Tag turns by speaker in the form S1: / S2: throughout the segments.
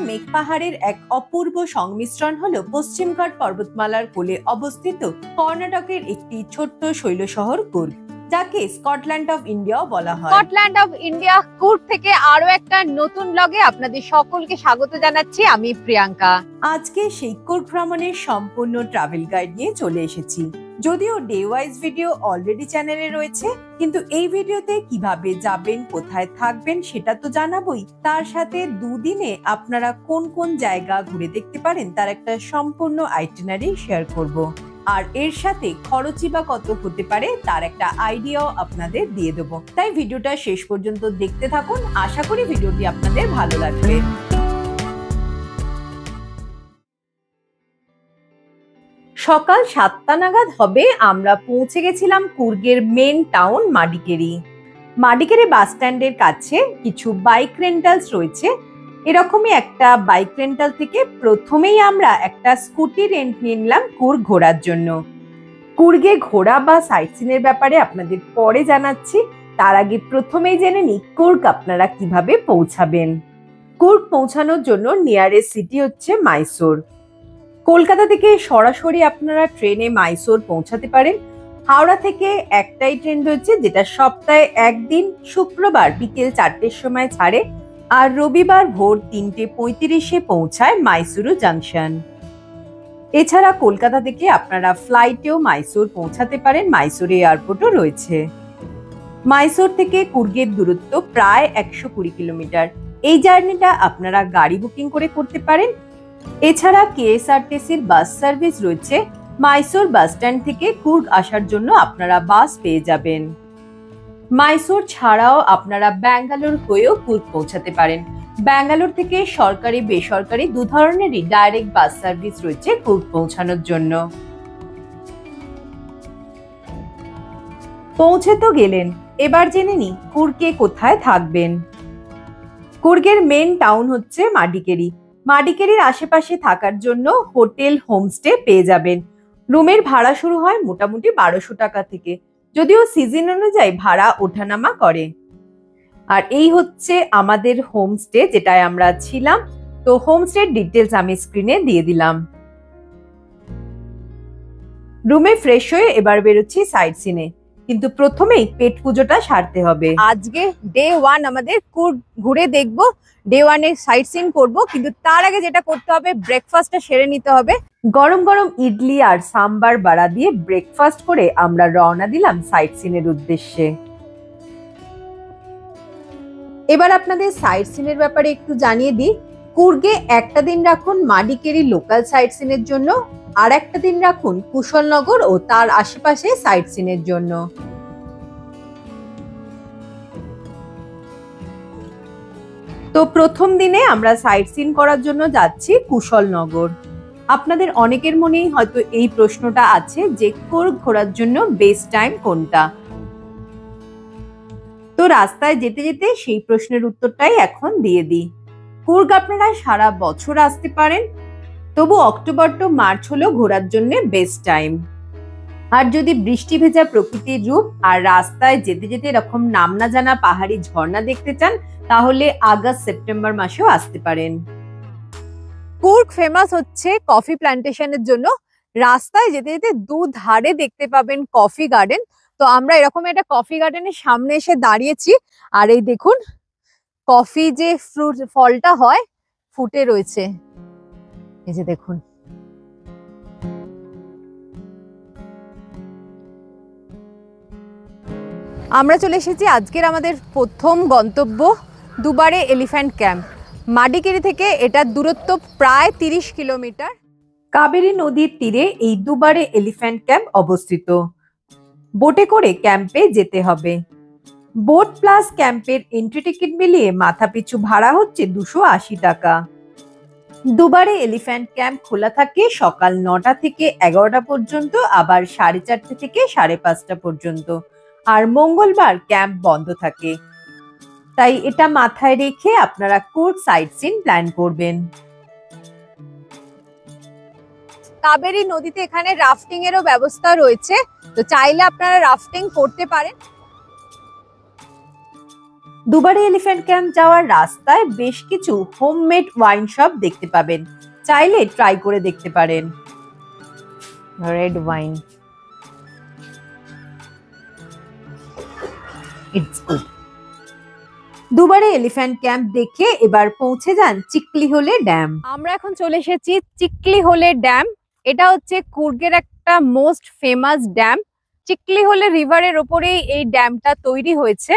S1: মেঘ পাহাড়ের এক অপূর্ব সংমিশ্রণ হলো পশ্চিমঘাট পর্বতমালার কোলে অবস্থিত কর্ণাটকের একটি ছোট্ট শৈল শহর কুর্গ, যাকে স্কটল্যান্ড অফ ইন্ডিয়াও বলা হয়।
S2: স্কটল্যান্ড অফ ইন্ডিয়া কুর্গ থেকে আরো একটা নতুন ব্লগে আপনাদের সকলকে স্বাগত জানাচ্ছি। আমি প্রিয়াঙ্কা।
S1: আজকে সেই কুর্গ ভ্রমণের সম্পূর্ণ ট্রাভেল গাইড নিয়ে চলে এসেছি। যদিও ডে ওয়াইজ ভিডিও অলরেডি চ্যানেলে রয়েছে, কিন্তু এই ভিডিওতে কিভাবে যাবেন, কোথায় থাকবেন সেটা তো জানাবোই। তার সাথে দুদিনে আপনারা কোন কোন জায়গা ঘুরে দেখতে পারেন তার একটা সম্পূর্ণ আইটিনারি শেয়ার করব। আর এর সাথে খরচই বা কত হতে পারে তার একটা আইডিয়াও আপনাদের দিয়ে দেবো। তাই ভিডিওটা শেষ পর্যন্ত দেখতে থাকুন। আশা করি ভিডিওটি আপনাদের ভালো লাগবে। সকাল 7টা নাগাদ হবে আমরা পৌঁছে গেছিলাম কুর্গের মেন টাউন মাডিকেরি। মাডিকেরি বাস স্ট্যান্ডের কাছে কিছু বাইক রেন্টালস রয়েছে। এরকমই একটা বাইক রেন্টাল থেকে প্রথমেই আমরা একটা স্কুটি রেন্ট নিয়ে নিলাম কুর্গ ঘোরার জন্য। কুর্গে ঘোরা বা সাইট সিনের ব্যাপারে আপনাদের পরে জানাচ্ছি। তার আগে প্রথমেই জেনে নিই কুর্গ আপনারা কিভাবে পৌঁছাবেন। কুর্গ পৌঁছানোর জন্য নিয়ারেস্ট সিটি হচ্ছে মাইসোর। কলকাতা থেকে সরাসরি আপনারা ট্রেনে মাইসোর পৌঁছাতে পারেন। হাওড়া থেকে একটাই ট্রেন রয়েছে, যেটা সপ্তাহে একদিন শুক্রবার বিকেল 4টের সময় ছাড়ে আর রবিবার ভোর 3:35-এ পৌঁছায় মাইসুরু জাংশন। এছাড়া কলকাতা থেকে আপনারা ফ্লাইটেও মাইসোর পৌঁছাতে পারেন। মাইসোর এয়ারপোর্টও রয়েছে। মাইসোর থেকে কুর্গের দূরত্ব প্রায় 120 কিলোমিটার। এই জার্নিটা আপনারা গাড়ি বুকিং করে করতে পারেন। এছাড়া কেএসআরটিসির বাস সার্ভিস রয়েছে। মাইসোর বাস স্ট্যান্ড থেকে কুর্গ আসার জন্য আপনারা বাস পেয়ে যাবেন। মাইসোর ছাড়াও আপনারা ব্যাঙ্গালোর হয়েও কুর্গ পৌঁছাতে পারেন। ব্যাঙ্গালোর থেকে সরকারি বেসরকারি দু ধরনেরই ডাইরেক্ট বাস সার্ভিস রয়েছে কুর্গ পৌঁছানোর জন্য। পৌঁছে তো গেলেন, এবার জেনে নিই কুর্গে কোথায় থাকবেন। কুর্গের মেন টাউন হচ্ছে মাডিকেরি। মাডিকেরির আশেপাশে থাকার জন্য হোটেল, হোমস্টে পেয়ে যাবেন। রুমের ভাড়া শুরু হয় মোটামুটি 1200 টাকা থেকে, যদিও সিজন অনুযায়ী ভাড়া ওঠানামা করে। আর এই হচ্ছে আমাদের হোমস্টে, যেটায় আমরা ছিলাম। তো হোমস্টের ডিটেলস আমি স্ক্রিনে দিয়ে দিলাম। রুমে ফ্রেশ হয়ে এবার বেরোচ্ছি সাইট সিনে, কিন্তু প্রথমেই পেট পুজোটা সারতে হবে।
S2: আজকে ডে 1 আমাদের কুর্গ ঘুরে দেখবো। ডে 1 এর সাইট সিন করবো, কিন্তু তার আগে যেটা করতে হবে ব্রেকফাস্টটা সেরে নিতে হবে।
S1: গরম গরম ইডলি আর সাম্বার বাড়া দিয়ে ব্রেকফাস্ট করে আমরা রওনা দিলাম সাইট সিনের উদ্দেশ্যে। এবার আপনাদের সাইট সিনের ব্যাপারে একটু জানিয়ে দিই। কুর্গে একটা দিন রাখুন মাডিকেরি লোকাল সাইট সিনের জন্য, আর একটা দিন রাখুন কুশলনগর ও তার আশেপাশে সাইট সিনের জন্য। তো প্রথম দিনে আমরা সাইট সিন করার জন্য যাচ্ছি কুশলনগর। আপনাদের অনেকের মনেই হয়তো এই প্রশ্নটা আছে যে কুর্গ ঘোরার জন্য বেস্ট টাইম কোনটা। তো রাস্তায় যেতে যেতে সেই প্রশ্নের উত্তরটাই এখন দিয়ে দিই। কুর্গ আপনারা সারা বছর আসতে পারেন, তবু অক্টোবর টু মার্চ হলো ঘোরার জন্য বেস্ট টাইম। আর যদি বৃষ্টি ভেজা প্রকৃতির রূপ আর রাস্তায় যেতে যেতে এরকম নাম না জানা পাহাড়ি ঝর্ণা দেখতে চান, তাহলে আগস্ট সেপ্টেম্বর মাসেও আসতে পারেন।
S2: কুর্গ ফেমাস হচ্ছে কফি প্ল্যান্টেশনের জন্য। রাস্তায় যেতে যেতে দুধারে দেখতে পাবেন কফি গার্ডেন। তো আমরা এরকম একটা কফি গার্ডেনের সামনে এসে দাঁড়িয়েছি, আর এই দেখুন কফি যে ফলটা হয় ফুটে রয়েছে। এই যে দেখুন, আমরা চলে এসেছি আজকের আমাদের প্রথম গন্তব্য দুবারে এলিফ্যান্ট ক্যাম্প। মাডিকেরি থেকে এটার দূরত্ব প্রায় 30 কিলোমিটার।
S1: কাবেরী নদীর তীরে এই দুবারে এলিফ্যান্ট ক্যাম্প অবস্থিত। বোটে করে ক্যাম্পে যেতে হবে। বোট প্লাস ক্যাম্পের এন্ট্রি টিকিট মিলিয়ে মাথাপিছু ভাড়া হচ্ছে 280 টাকা। দুবারে এলিফ্যান্ট ক্যাম্প খোলা থাকে সকাল 9টা থেকে 11টা পর্যন্ত, আবার 4:30 থেকে 5:30 পর্যন্ত। আর মঙ্গলবার ক্যাম্প বন্ধ থাকে। তাই এটা মাথায় রেখে আপনারা কুর্গ সাইট সিন প্ল্যান করবেন।
S2: কাবেরী নদীতে এখানে রাফটিং এরও ব্যবস্থা রয়েছে, তো চাইলে আপনারা রাফটিং করতে পারেন।
S1: দুবারে এলিফ্যান্ট ক্যাম্প যাওয়ার রাস্তায় বেশ কিছু হোমমেড ওয়াইন শপ দেখতে পাবেন, চাইলে ট্রাই করে দেখতে পারেন। Red wine, it's good. Dubare elephant camp দেখে এবার পৌঁছে যান চিকলিহোলে ড্যাম।
S2: আমরা এখন চলে এসেছি চিকলিহোলে ড্যাম। এটা হচ্ছে কুর্গের একটা মোস্ট ফেমাস ড্যাম। চিকলিহোলে রিভারের ওপরেই এই ড্যামটা তৈরি হয়েছে।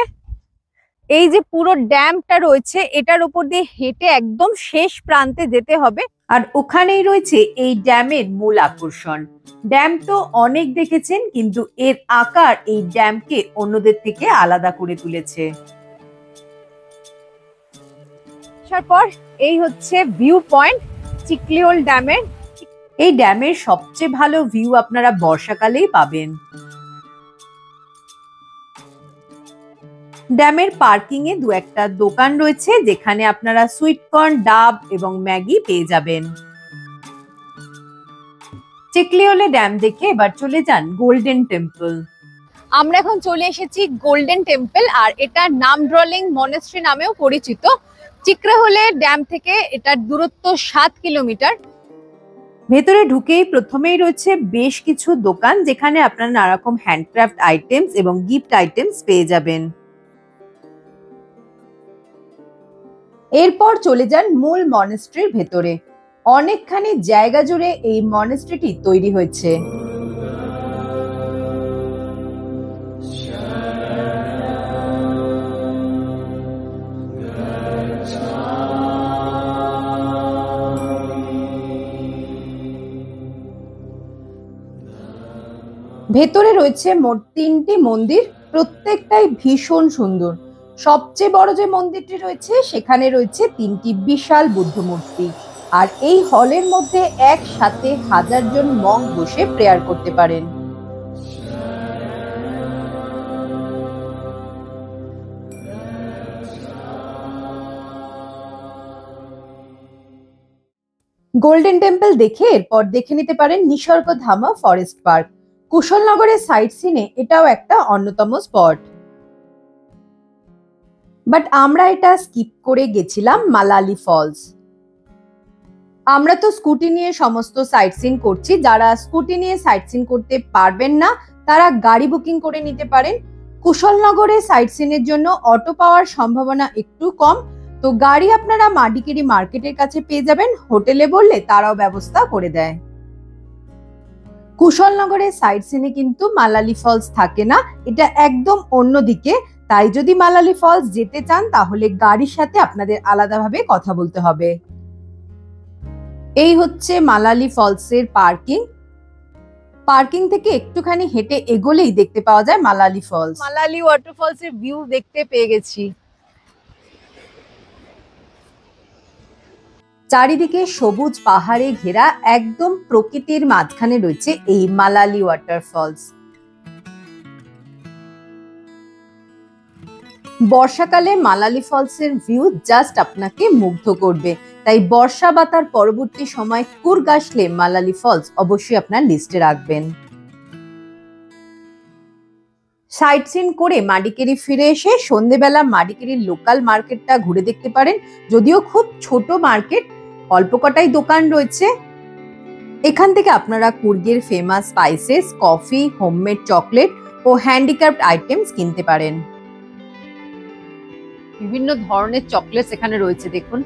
S2: এই যে পুরো ড্যামটা রয়েছে, এটার উপর দিয়ে হেঁটে একদম শেষ প্রান্তে যেতে হবে।
S1: আর ওখানেই রয়েছে এই ড্যামের মূল আকর্ষণ। ড্যাম তো অনেক দেখেছেন, কিন্তু এর আকার এই ড্যামকে অন্যদের থেকে আলাদা করে তুলেছে।
S2: তারপর এই হচ্ছে ভিউ পয়েন্ট চিকলিহোল ড্যামের।
S1: এই ড্যামের সবচেয়ে ভালো ভিউ আপনারা বর্ষাকালেই পাবেন। ড্যামের পার্কিং এ দু একটা দোকান রয়েছে, যেখানে আপনারা সুইটকর্ন, ডাব এবং ম্যাগি পেয়ে যাবেন। চিকলিহোলে ড্যাম দেখে এবার চলে যান গোল্ডেন টেম্পল।
S2: আমরা এখন চলে এসেছি গোল্ডেন টেম্পল, আর এটা নামড্রলিং মনেস্ট্রি নামেও পরিচিত। চিকলিহোলে ড্যাম থেকে এটার দূরত্ব 7 কিলোমিটার।
S1: ভেতরে ঢুকেই প্রথমেই রয়েছে বেশ কিছু দোকান, যেখানে আপনারা নানা রকম হ্যান্ডক্রাফট আইটেমস এবং গিফট আইটেমস পেয়ে যাবেন। এরপর চলে যান মূল মনেস্ট্রির ভেতরে। অনেকখানি জায়গা জুড়ে এই মনেস্ট্রিটি তৈরি হয়েছে। ভেতরে রয়েছে মোট 3টি মন্দির, প্রত্যেকটাই ভীষণ সুন্দর। সবচেয়ে বড় যে মন্দিরটি রয়েছে, সেখানে রয়েছে 3টি বিশাল বুদ্ধ মূর্তি। আর এই হলের মধ্যে একসাথে 1000 জন মঙ্ক বসে প্রেয়ার করতে পারেন। গোল্ডেন টেম্পল দেখে এরপর দেখে নিতে পারেন নিসর্গধাম ফরেস্ট পার্ক। কুশলনগরের সাইট সিনে এটাও একটা অন্যতম স্পট। বাট আমরা এটা স্কিপ করে গেছিলাম মালালি ফলস। আমরা তো স্কুটি নিয়ে সমস্ত সাইট সিন করছি, যারা স্কুটি নিয়ে সাইট সিন করতে পারবেন না তারা গাড়ি বুকিং করে নিতে পারেন। কুশলনগরে সাইট সিনের জন্য অটো পাওয়ার সম্ভাবনা একটু কম, তো গাড়ি আপনারা মাডিকেরি মার্কেটের কাছে পেয়ে যাবেন। হোটেলে বললে তারাও ব্যবস্থা করে দেয়। কুশলনগরের সাইট সিনে কিন্তু মালালি ফলস থাকে না, এটা একদম অন্যদিকে। তাই যদি মালালি ফলস যেতে চান তাহলে গাড়ির সাথে আপনাদের আলাদাভাবে কথা বলতে হবে। এই হচ্ছে মালালি ফলসের পার্কিং। পার্কিং থেকে একটুখানি হেঁটে এগোলেই দেখতে পাওয়া যায় মালালি ফলস।
S2: মালালি ওয়াটারফলস এর ভিউ দেখতে পেয়ে গেছি।
S1: চারিদিকে সবুজ পাহাড়ে ঘেরা, একদম প্রকৃতির মাঝখানে রয়েছে এই মালালি ওয়াটারফলস। বর্ষাকালে মালালি ফলসের ভিউ জাস্ট আপনাকে মুগ্ধ করবে। তাই বর্ষা বা তার পরবর্তী সময় কুর্গ আসলে মালালি ফলস অবশ্যই আপনার লিস্টে রাখবেন। সাইট সিন করে মাডিকেরি ফিরে এসে সন্ধেবেলা মাডিকেরির লোকাল মার্কেটটা ঘুরে দেখতে পারেন। যদিও খুব ছোট মার্কেট, অল্প কটাই দোকান রয়েছে। এখান থেকে আপনারা কুর্গের famous spices, coffee, homemade chocolate ও হ্যান্ডিক্রাফট আইটেমস কিনতে পারেন।
S2: বিভিন্ন ধরনের চকলেটস এখানে রয়েছে, দেখুন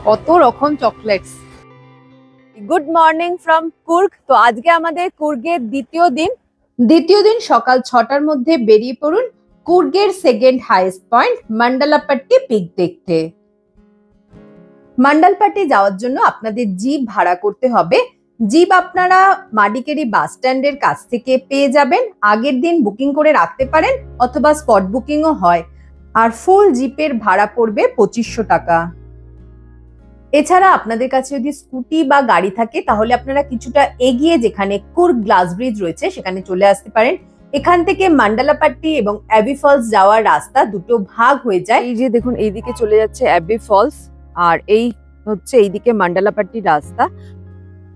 S2: কত রকম chocolates. Good morning from Coorg. তো আজকে আমাদের কুর্গের দ্বিতীয় দিন সকাল 6টার মধ্যে বেরিয়ে পড়ুন কুর্গের সেকেন্ড হাইয়েস্ট পয়েন্ট মান্ডালাপাট্টি পিক দেখতে। মান্ডালপাট্টি যাওয়ার জন্য আপনাদের জিপ ভাড়া করতে হবে। জিপ আপনারা মাডিকেরি বাস স্ট্যান্ডের কাছ থেকে পেয়ে যাবেন। আগের দিন বুকিং করে রাখতে পারেন অথবা স্পট বুকিংও হয়। আর ফুল জিপের ভাড়া পড়বে 2500 টাকা। এছাড়া আপনাদের কাছে যদি স্কুটি বা গাড়ি থাকে তাহলে আপনারা কিছুটা এগিয়ে যেখানে কুর্গ গ্লাস ব্রিজ রয়েছে সেখানে চলে আসতে পারেন। এখান থেকে মান্ডালাপাট্টি এবং অ্যাবি ফলস যাওয়ার রাস্তা দুটো ভাগ হয়ে যায়। এই যে দেখুন, এইদিকে চলে যাচ্ছে অ্যাবি ফলস, আর এই হচ্ছে এইদিকে মান্ডালাপাট্টি রাস্তা।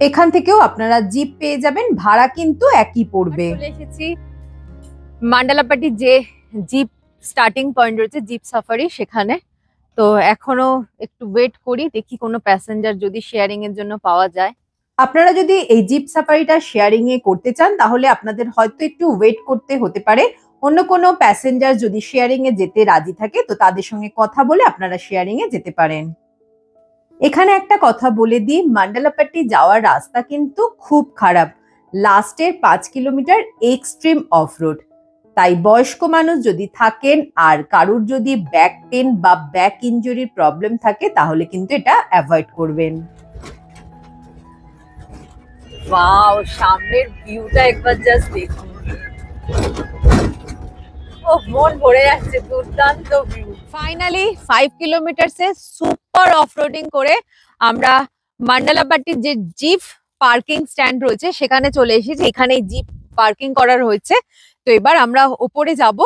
S1: এখান থেকেও আপনারা জিপ পেয়ে যাবেন, ভাড়া কিন্তু একই পড়বে।
S2: চলে এসেছি মান্ডালাপাট্টি যে জিপ স্টার্টিং পয়েন্ট রয়েছে জিপ সাফারি, সেখানে। তো এখনো একটু ওয়েট করি, দেখি কোনো প্যাসেঞ্জার যদি শেয়ারিং এর জন্য পাওয়া যায়।
S1: আপনারা যদি এই জিপ সাফারিটা শেয়ারিং এ করতে চান তাহলে আপনাদের হয়তো একটু ওয়েট করতে হতে পারে। অন্য কোনো প্যাসেঞ্জার যদি শেয়ারিং এ যেতে রাজি থাকে তো তাদের সঙ্গে কথা বলে আপনারা শেয়ারিং এ যেতে পারেন। এখানে একটা কথা বলে দিই, মান্ডালাপাট্টি যাওয়ার রাস্তা কিন্তু খুব খারাপ। লাস্টের 5 কিলোমিটার এক্সট্রিম অফ রোড, তাই বয়স্ক মানুষ যদি থাকেন আর কারুর যদি ব্যাক পেন বা ব্যাক ইনজুরির প্রবলেম থাকে তাহলে কিন্তু এটা অ্যাভয়েড করবেন।
S2: ওয়াও, সামনের ভিউটা একবার জাস্ট দেখুন। ও, মন ভরে যাচ্ছে, দুর্দান্ত ভিউ। ফাইনালি 5 কিলোমিটারসে সুপার অফরোডিং করে আমরা মান্ডালাপাট্টির যে জিপ পার্কিং স্ট্যান্ড রয়েছে সেখানে চলে এসেছি। এখানে জিপ পার্কিং করার হয়েছে। তো এবার আমরা উপরে যাব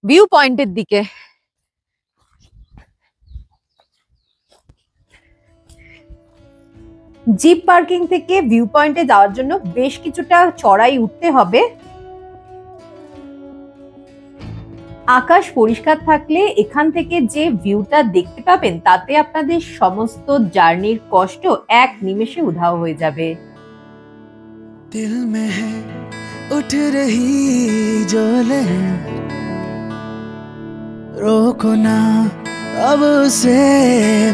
S2: ভিউ পয়েন্টের দিকে।
S1: জিপ পার্কিং থেকে ভিউ পয়েন্টে যাওয়ার জন্য বেশ কিছুটা চড়াই উঠতে হবে। আকাশ পরিষ্কার থাকলে এখান থেকে যে ভিউটা দেখতে পাবেন তাতে আপনাদের সমস্ত জার্নির কষ্ট এক নিমেষে উধাও হয়ে যাবে।
S3: दिल में है उठ रही जो लहर, रोको ना अब उसे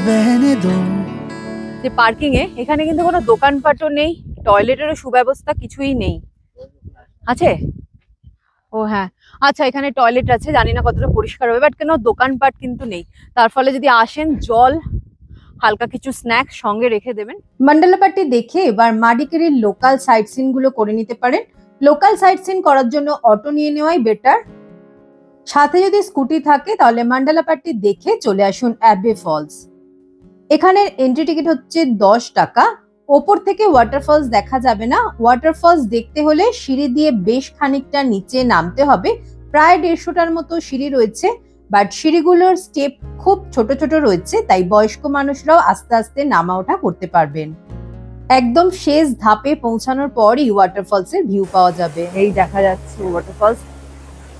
S3: बहने दो।
S2: যে পার্কিং এ এখানে কিন্তু কোনো দোকানপাটও নেই, টয়লেটেরও সুব্যবস্থা কিছুই নেই। আছে? ও হ্যাঁ, আচ্ছা, এখানে টয়লেট আছে, জানি না কতটা পরিষ্কার হবে, বাট কেন দোকানপাট কিন্তু নেই। তার ফলে যদি আসেন জল, হালকা কিছু স্ন্যাক্স সঙ্গে রেখে দেবেন।
S1: মান্ডালাপাট্টি দেখে এবার মাডিকেরির লোকাল সাইট সিন গুলো করে নিতে পারেন। লোকাল সাইট সিন করার জন্য অটো নিয়ে নেওয়াই বেটার। সাথে যদি স্কুটি থাকে তাহলে মান্ডালাপাট্টি দেখে চলে আসুন অ্যাবে ফলস। এখানের এন্ট্রি টিকিট হচ্ছে 10 টাকা। ওপর থেকে ওয়াটারফলস দেখা যাবে না। ওয়াটারফলস দেখতে হলে সিঁড়ি দিয়ে বেশ খানিকটা নিচে নামতে হবে। প্রায় 150টার মতো সিঁড়ি রয়েছে, বাট সিঁড়িগুলোর স্টেপ খুব ছোট ছোট রয়েছে, তাই বয়স্ক মানুষরাও আস্তে আস্তে নামা ওঠা করতে পারবেন। একদম শেষ ধাপে পৌঁছানোর পরই ওয়াটারফলস এর ভিউ পাওয়া যাবে।
S2: এই দেখা যাচ্ছে ওয়াটারফলস,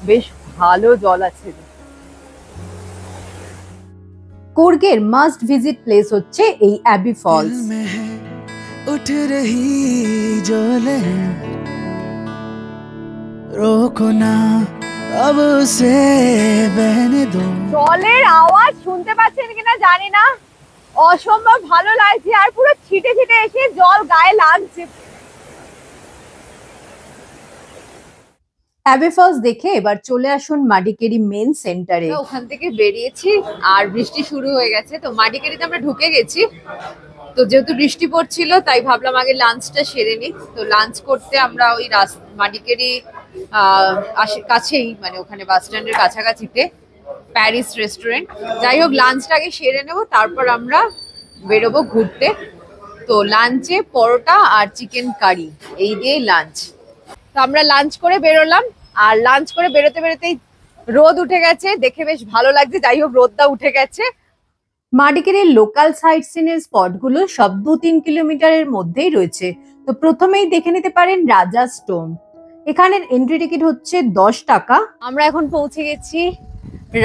S2: বেশ ভালো জল আছে।
S1: কুর্গের মাস্ট ভিজিট প্লেস হচ্ছে এই অ্যাবি ফলস।
S3: दिल में है उठ रही जो लहर, रोको ना अब उसे बहने दो।
S2: জলের আওয়াজ শুনতে পাচ্ছেন কিনা জানি না, অসম্ভব ভালো লাগছে, আর পুরো ছিটে ছিটে এসে জল গায়ে লাগছে।
S1: অ্যাবি ফলস দেখে এবার চলে আসুন মাডিকেরি মেন সেন্টারে।
S2: ওখান থেকে বেরিয়েছি আর বৃষ্টি শুরু হয়ে গেছে, তো মাডিকেরিতে আমরা ঢুকে গেছি। তো যেহেতু বৃষ্টি পড়ছিল তাই ভাবলাম আগে লাঞ্চটা সেরে নিই। তো লাঞ্চ করতে আমরা ওই মাডিকেরি কাছেই, মানে ওখানে বাস স্ট্যান্ডের কাছাকাছিতে প্যারিস রেস্টুরেন্ট। যাই হোক, লাঞ্চটা আগে সেরে নেবো, তারপর আমরা বেরোবো ঘুরতে। তো লাঞ্চে পরোটা আর চিকেন কারি, এই দিয়ে লাঞ্চ। তো আমরা লাঞ্চ করে বেরোলাম, আর লাঞ্চ করে বেরোতে বেরোতেই রোদ উঠে গেছে, দেখে বেশ ভালো লাগছে। যাই হোক, রোদটা উঠে গেছে।
S1: মাডিকেরির লোকাল সাইট সিনের স্পটগুলো সব 2-3 কিলোমিটারের মধ্যেই রয়েছে। তো প্রথমেই দেখে নিতে পারেন রাজাস টোম্ব। এখানের এন্ট্রি টিকিট হচ্ছে 10 টাকা।
S2: আমরা এখন পৌঁছে গেছি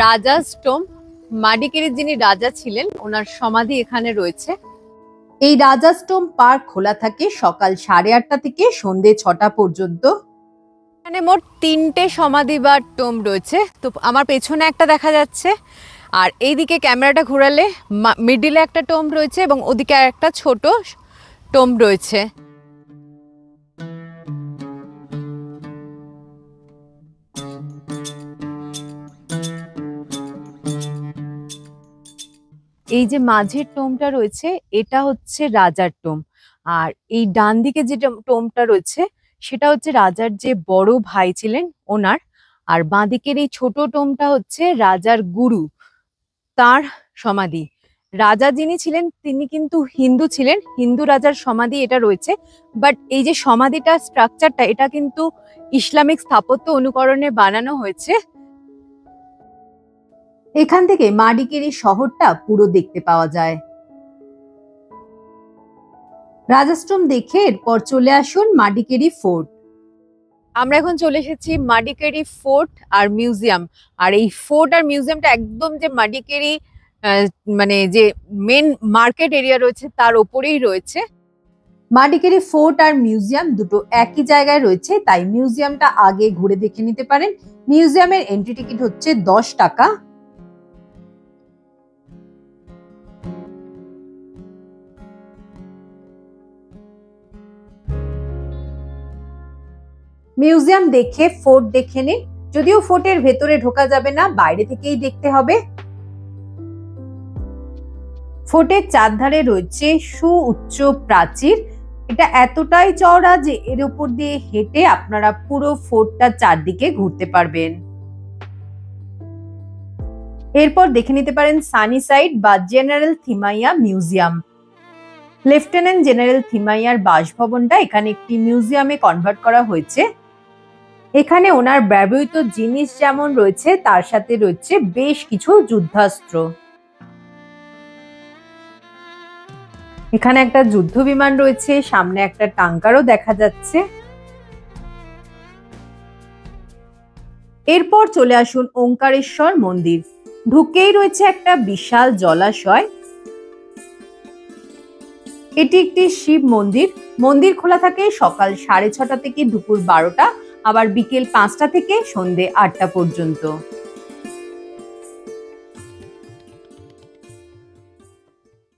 S2: রাজাস টোম্ব। মাডিকেরির যিনি রাজা ছিলেন ওনার সমাধি এখানে রয়েছে।
S1: এই রাজাস টোম্ব পার্ক খোলা থাকে সকাল 8:30 থেকে সন্ধ্যে 6টা পর্যন্ত।
S2: এখানে মোট 3টে সমাধি বা টোম্ব রয়েছে। তো আমার পেছনে একটা দেখা যাচ্ছে, আর এইদিকে ক্যামেরাটা ঘোরালে মিডিলে একটা টোম্ব রয়েছে এবং ওদিকে একটা ছোট টোম্ব রয়েছে। এই যে মাঝের টোম্বটা রয়েছে এটা হচ্ছে রাজার টোম্ব, আর এই ডান দিকে যে টোম্বটা রয়েছে সেটা হচ্ছে রাজার যে বড় ভাই ছিলেন ওনার। আর বাঁদিকের এই ছোট টোম্বটা হচ্ছে রাজার গুরু, তার সমাধি। রাজা যিনি ছিলেন তিনি কিন্তু হিন্দু ছিলেন, হিন্দু রাজার সমাধি এটা রয়েছে। বাট এই যে সমাধিটা স্ট্রাকচারটা এটা কিন্তু ইসলামিক স্থাপত্য অনুকরণে বানানো হয়েছে।
S1: এখান থেকে মাডিকেরি শহরটা পুরো দেখতে পাওয়া যায়। রাজাস টোম্ব দেখে এরপর চলে আসুন মাডিকেরি ফোর্ট।
S2: আমরা এখন চলে এসেছি মাডিকেরি ফোর্ট আর মিউজিয়াম। আর এই ফোর্ট আর মিউজিয়ামটা একদম যে মাডিকেরি মানে যে মেন মার্কেট এরিয়া রয়েছে তার ওপরেই রয়েছে।
S1: মাডিকেরি ফোর্ট আর মিউজিয়াম দুটো একই জায়গায় রয়েছে, তাই মিউজিয়ামটা আগে ঘুরে দেখে নিতে পারেন। মিউজিয়ামের এন্ট্রি টিকিট হচ্ছে 10 টাকা। মিউজিয়াম দেখে ফোর্ট দেখে নিন। যদিও ফোর্টের ভেতরে ঢোকা যাবে না, বাইরে থেকেই দেখতে হবে। ফোর্টের চারধারে রয়েছে সুউচ্চ প্রাচীর। এটা এতটাই চওড়া যে এর উপর দিয়ে হেঁটে আপনারা পুরো ফোর্টটা চারদিকে ঘুরতে পারবেন। এরপর দেখে নিতে পারেন সানিসাইড বা general Thimayya museum. Lieutenant general থিমাইয়ার বাসভবনটা এখানে একটি মিউজিয়ামে কনভার্ট করা হয়েছে। এখানে ওনার ব্যবহৃত জিনিস যেমন রয়েছে তার সাথে রয়েছে বেশ কিছু যুদ্ধাস্ত্র। এখানে একটা যুদ্ধ বিমান রয়েছে, সামনে একটা ট্যাঙ্কারও দেখা যাচ্ছে। এরপর চলে আসুন ওঙ্কারেশ্বর মন্দির। ঢুকেই রয়েছে একটা বিশাল জলাশয়। এটি একটি শিব মন্দির। মন্দির খোলা থাকে সকাল 6:30 থেকে দুপুর 12টা, আবার বিকেল 5টা থেকে সন্ধে 8টা পর্যন্ত।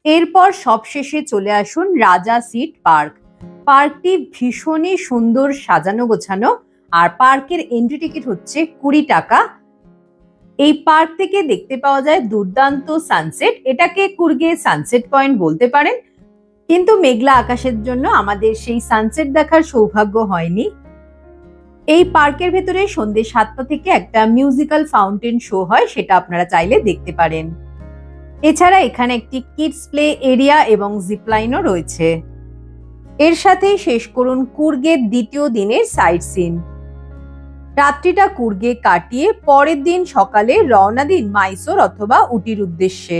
S1: এরপর সবশেষে চলে আসুন রাজা সিট পার্ক। পার্কটি ভীষণই সুন্দর সাজানো গোছানো, আর পার্কের এন্ট্রি টিকিট হচ্ছে 20 টাকা। এই পার্ক থেকে দেখতে পাওয়া যায় দুর্দান্ত সানসেট। এটাকে কুর্গে সানসেট পয়েন্ট বলতে পারেন, কিন্তু মেঘলা আকাশের জন্য আমাদের সেই সানসেট দেখার সৌভাগ্য হয়নি। এই পার্কের ভেতরে সন্ধ্যে 7টা থেকে একটা মিউজিক্যাল ফাউন্টেন শো হয়, সেটা আপনারা চাইলে দেখতে পারেন। এছাড়া এখানে একটি কিডস প্লে এরিয়া এবং জিপলাইনও রয়েছে। এর সাথেই শেষ করুন কুর্গের দ্বিতীয় দিনের সাইট সিন। রাত্রিটা কুর্গে কাটিয়ে পরের দিন সকালে রওনা দিন মাইসোর অথবা উটির উদ্দেশ্যে।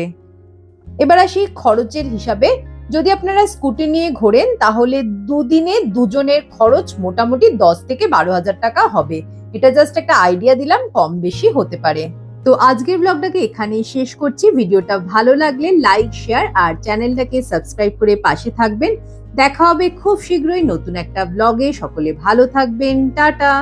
S1: এবার আসি খরচের হিসাবে। যদি আপনারা স্কুটি নিয়ে ঘোরেন তাহলে দুদিনে দুজনের খরচ মোটামুটি 10 থেকে 12,000 টাকা হবে। এটা জাস্ট একটা আইডিয়া দিলাম, কম বেশি হতে পারে। তো আজকের ব্লগটাকে এখানেই শেষ করছি। ভিডিওটা ভালো লাগলে লাইক, শেয়ার আর চ্যানেলটাকে সাবস্ক্রাইব করে পাশে থাকবেন। দেখা হবে খুব শীঘ্রই নতুন একটা ব্লগে। সকলে ভালো থাকবেন, টাটা।